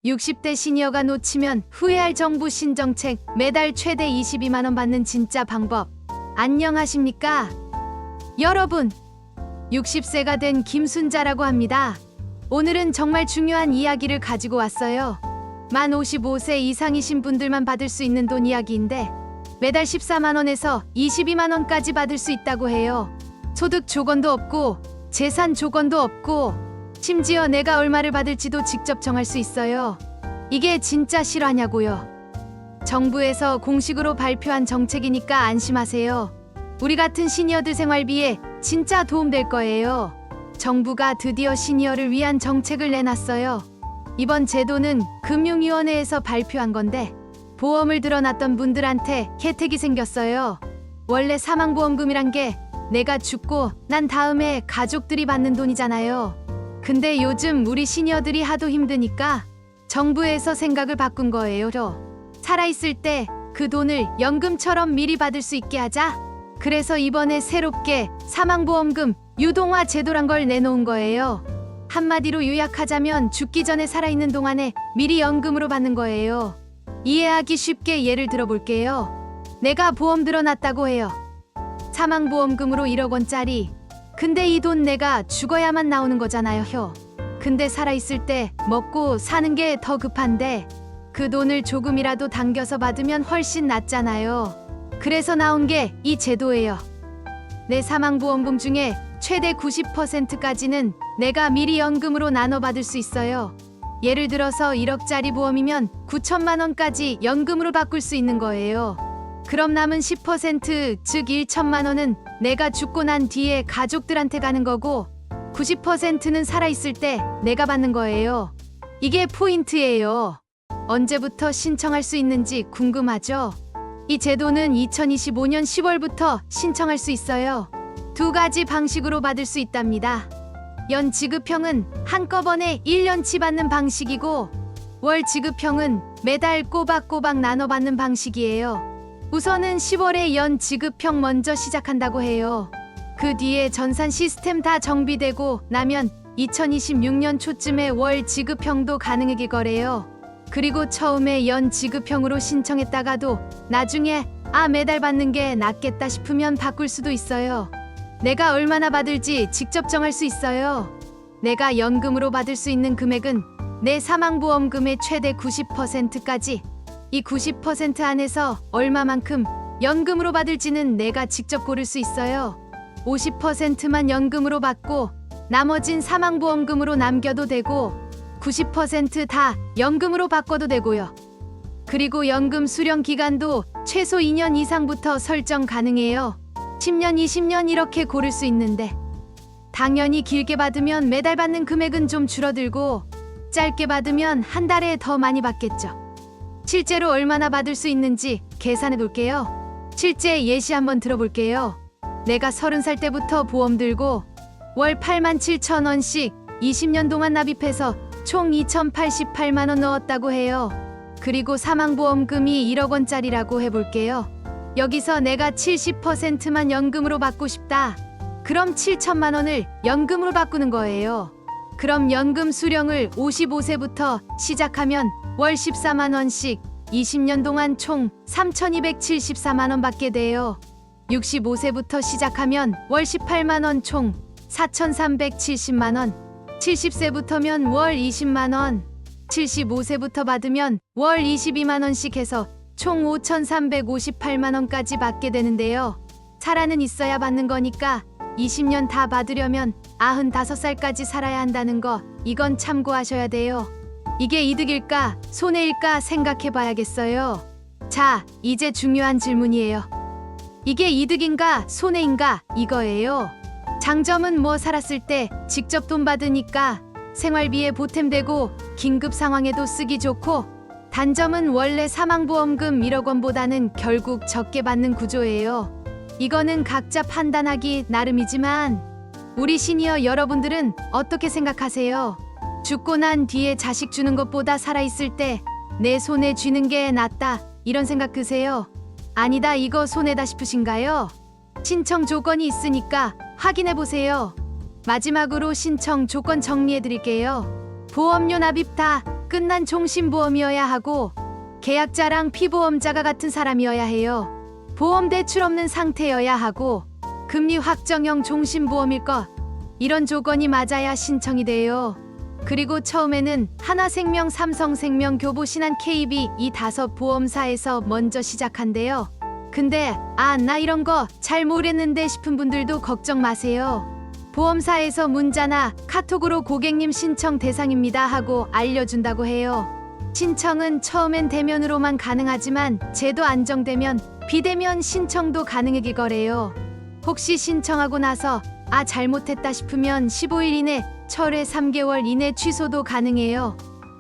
60대 시니어가 놓치면 후회할 정부 신정책, 매달 최대 22만 원 받는 진짜 방법. 안녕하십니까? 여러분, 60세가 된 김순자라고 합니다. 오늘은 정말 중요한 이야기를 가지고 왔어요. 만 55세 이상이신 분들만 받을 수 있는 돈 이야기인데 매달 14만 원에서 22만 원까지 받을 수 있다고 해요. 소득 조건도 없고 재산 조건도 없고 심지어 내가 얼마를 받을지도 직접 정할 수 있어요. 이게 진짜 실화냐고요. 정부에서 공식으로 발표한 정책이니까 안심하세요. 우리 같은 시니어들 생활비에 진짜 도움될 거예요. 정부가 드디어 시니어를 위한 정책을 내놨어요. 이번 제도는 금융위원회에서 발표한 건데 보험을 들어놨던 분들한테 혜택이 생겼어요. 원래 사망보험금이란 게 내가 죽고 난 다음에 가족들이 받는 돈이잖아요. 근데 요즘 우리 시니어들이 하도 힘드니까 정부에서 생각을 바꾼 거예요. 살아있을 때 그 돈을 연금처럼 미리 받을 수 있게 하자. 그래서 이번에 새롭게 사망보험금 유동화 제도란 걸 내놓은 거예요. 한마디로 요약하자면 죽기 전에 살아있는 동안에 미리 연금으로 받는 거예요. 이해하기 쉽게 예를 들어볼게요. 내가 보험 들어놨다고 해요. 사망보험금으로 1억 원짜리. 근데 이 돈 내가 죽어야만 나오는 거잖아요. 근데 살아있을 때 먹고 사는 게 더 급한데 그 돈을 조금이라도 당겨서 받으면 훨씬 낫잖아요. 그래서 나온 게 이 제도예요. 내 사망보험금 중에 최대 90%까지는 내가 미리 연금으로 나눠 받을 수 있어요. 예를 들어서 1억짜리 보험이면 9천만 원까지 연금으로 바꿀 수 있는 거예요. 그럼 남은 10%, 즉 1천만 원은 내가 죽고 난 뒤에 가족들한테 가는 거고 90%는 살아있을 때 내가 받는 거예요. 이게 포인트예요. 언제부터 신청할 수 있는지 궁금하죠? 이 제도는 2025년 10월부터 신청할 수 있어요. 두 가지 방식으로 받을 수 있답니다. 연 지급형은 한꺼번에 1년치 받는 방식이고 월 지급형은 매달 꼬박꼬박 나눠 받는 방식이에요. 우선은 10월에 연 지급형 먼저 시작한다고 해요. 그 뒤에 전산 시스템 다 정비되고 나면 2026년 초쯤에 월 지급형도 가능하게 거래요. 그리고 처음에 연 지급형으로 신청했다가도 나중에 매달 받는 게 낫겠다 싶으면 바꿀 수도 있어요. 내가 얼마나 받을지 직접 정할 수 있어요. 내가 연금으로 받을 수 있는 금액은 내 사망보험금의 최대 90%까지. 이 90% 안에서 얼마만큼 연금으로 받을지는 내가 직접 고를 수 있어요. 50%만 연금으로 받고 나머진 사망보험금으로 남겨도 되고 90% 다 연금으로 바꿔도 되고요. 그리고 연금 수령 기간도 최소 2년 이상부터 설정 가능해요. 10년, 20년 이렇게 고를 수 있는데 당연히 길게 받으면 매달 받는 금액은 좀 줄어들고 짧게 받으면 한 달에 더 많이 받겠죠. 실제로 얼마나 받을 수 있는지 계산해 볼게요. 실제 예시 한번 들어볼게요. 내가 30살 때부터 보험 들고 월 87,000원씩 20년 동안 납입해서 총 2,088만 원 넣었다고 해요. 그리고 사망보험금이 1억 원짜리라고 해볼게요. 여기서 내가 70%만 연금으로 받고 싶다. 그럼 7천만 원을 연금으로 바꾸는 거예요. 그럼 연금 수령을 55세부터 시작하면 월 14만 원씩 20년 동안 총 3,274만 원 받게 돼요. 65세부터 시작하면 월 18만 원 총 4,370만 원. 70세부터면 월 20만 원. 75세부터 받으면 월 22만 원씩 해서 총 5,358만 원까지 받게 되는데요. 살아는 있어야 받는 거니까 20년 다 받으려면 95살까지 살아야 한다는 거, 이건 참고하셔야 돼요. 이게 이득일까 손해일까 생각해 봐야겠어요. 자, 이제 중요한 질문이에요. 이게 이득인가 손해인가 이거예요. 장점은 살았을 때 직접 돈 받으니까 생활비에 보탬되고 긴급 상황에도 쓰기 좋고, 단점은 원래 사망보험금 1억 원보다는 결국 적게 받는 구조예요. 이거는 각자 판단하기 나름이지만 우리 시니어 여러분들은 어떻게 생각하세요? 죽고 난 뒤에 자식 주는 것보다 살아있을 때 내 손에 쥐는 게 낫다 이런 생각 드세요? 아니다 이거 손해다 싶으신가요? 신청 조건이 있으니까 확인해 보세요. 마지막으로 신청 조건 정리해 드릴게요. 보험료 납입 다 끝난 종신보험이어야 하고 계약자랑 피보험자가 같은 사람이어야 해요. 보험 대출 없는 상태여야 하고 금리 확정형 종신보험일 것. 이런 조건이 맞아야 신청이 돼요. 그리고 처음에는 하나생명, 삼성생명, 교보신한, KB 이 5 보험사에서 먼저 시작한대요. 근데 나 이런 거 잘 모르겠는데 싶은 분들도 걱정 마세요. 보험사에서 문자나 카톡으로 고객님 신청 대상입니다 하고 알려준다고 해요. 신청은 처음엔 대면으로만 가능하지만 제도 안정되면 비대면 신청도 가능해질 거래요. 혹시 신청하고 나서 잘못했다 싶으면 15일 이내, 철회 3개월 이내 취소도 가능해요.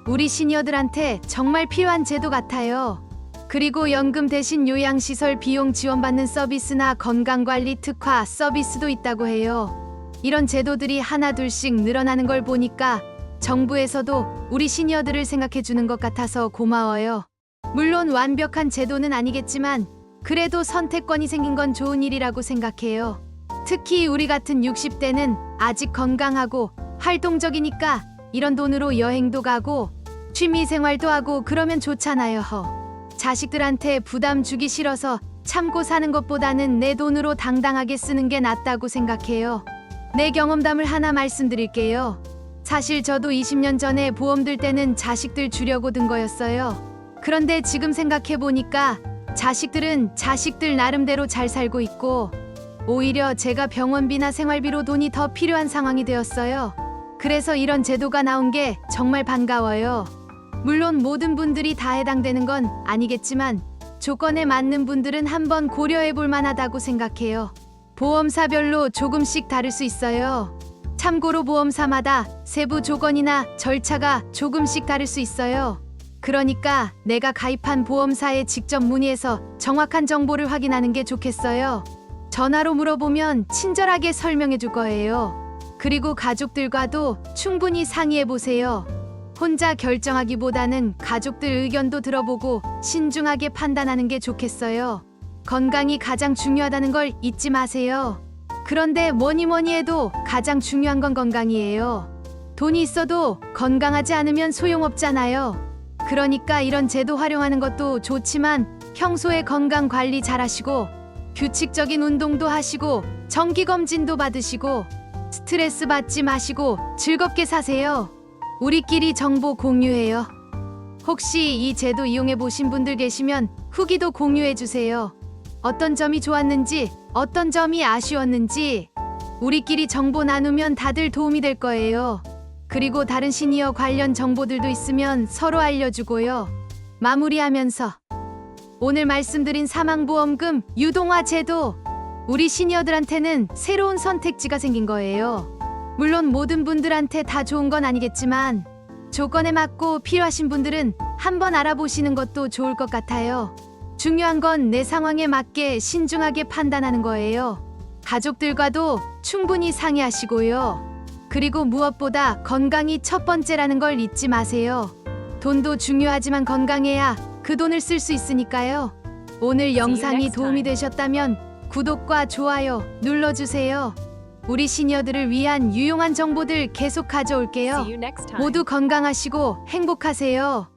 우리 시니어들한테 정말 필요한 제도 같아요. 그리고 연금 대신 요양시설 비용 지원받는 서비스나 건강관리 특화 서비스도 있다고 해요. 이런 제도들이 하나둘씩 늘어나는 걸 보니까 정부에서도 우리 시니어들을 생각해 주는 것 같아서 고마워요. 물론 완벽한 제도는 아니겠지만 그래도 선택권이 생긴 건 좋은 일이라고 생각해요. 특히 우리 같은 60대는 아직 건강하고 활동적이니까 이런 돈으로 여행도 가고 취미생활도 하고 그러면 좋잖아요. 자식들한테 부담 주기 싫어서 참고 사는 것보다는 내 돈으로 당당하게 쓰는 게 낫다고 생각해요. 내 경험담을 하나 말씀드릴게요. 사실 저도 20년 전에 보험 들 때는 자식들 주려고 든 거였어요. 그런데 지금 생각해보니까 자식들은 자식들 나름대로 잘 살고 있고 오히려 제가 병원비나 생활비로 돈이 더 필요한 상황이 되었어요. 그래서 이런 제도가 나온 게 정말 반가워요. 물론 모든 분들이 다 해당되는 건 아니겠지만 조건에 맞는 분들은 한번 고려해 볼 만하다고 생각해요. 보험사별로 조금씩 다를 수 있어요. 참고로 보험사마다 세부 조건이나 절차가 조금씩 다를 수 있어요. 그러니까 내가 가입한 보험사에 직접 문의해서 정확한 정보를 확인하는 게 좋겠어요. 전화로 물어보면 친절하게 설명해 줄 거예요. 그리고 가족들과도 충분히 상의해 보세요. 혼자 결정하기보다는 가족들 의견도 들어보고 신중하게 판단하는 게 좋겠어요. 건강이 가장 중요하다는 걸 잊지 마세요. 그런데 뭐니 해도 가장 중요한 건 건강이에요. 돈이 있어도 건강하지 않으면 소용없잖아요. 그러니까 이런 제도 활용하는 것도 좋지만 평소에 건강 관리 잘 하시고 규칙적인 운동도 하시고 정기검진도 받으시고 스트레스 받지 마시고 즐겁게 사세요. 우리끼리 정보 공유해요. 혹시 이 제도 이용해 보신 분들 계시면 후기도 공유해 주세요. 어떤 점이 좋았는지, 어떤 점이 아쉬웠는지 우리끼리 정보 나누면 다들 도움이 될 거예요. 그리고 다른 시니어 관련 정보들도 있으면 서로 알려주고요. 마무리하면서 오늘 말씀드린 사망보험금 유동화 제도, 우리 시니어들한테는 새로운 선택지가 생긴 거예요. 물론 모든 분들한테 다 좋은 건 아니겠지만 조건에 맞고 필요하신 분들은 한번 알아보시는 것도 좋을 것 같아요. 중요한 건 내 상황에 맞게 신중하게 판단하는 거예요. 가족들과도 충분히 상의하시고요. 그리고 무엇보다 건강이 첫 번째라는 걸 잊지 마세요. 돈도 중요하지만 건강해야 그 돈을 쓸 수 있으니까요. 오늘 영상이 도움이 되셨다면 구독과 좋아요 눌러주세요. 우리 시니어들을 위한 유용한 정보들 계속 가져올게요. 모두 건강하시고 행복하세요.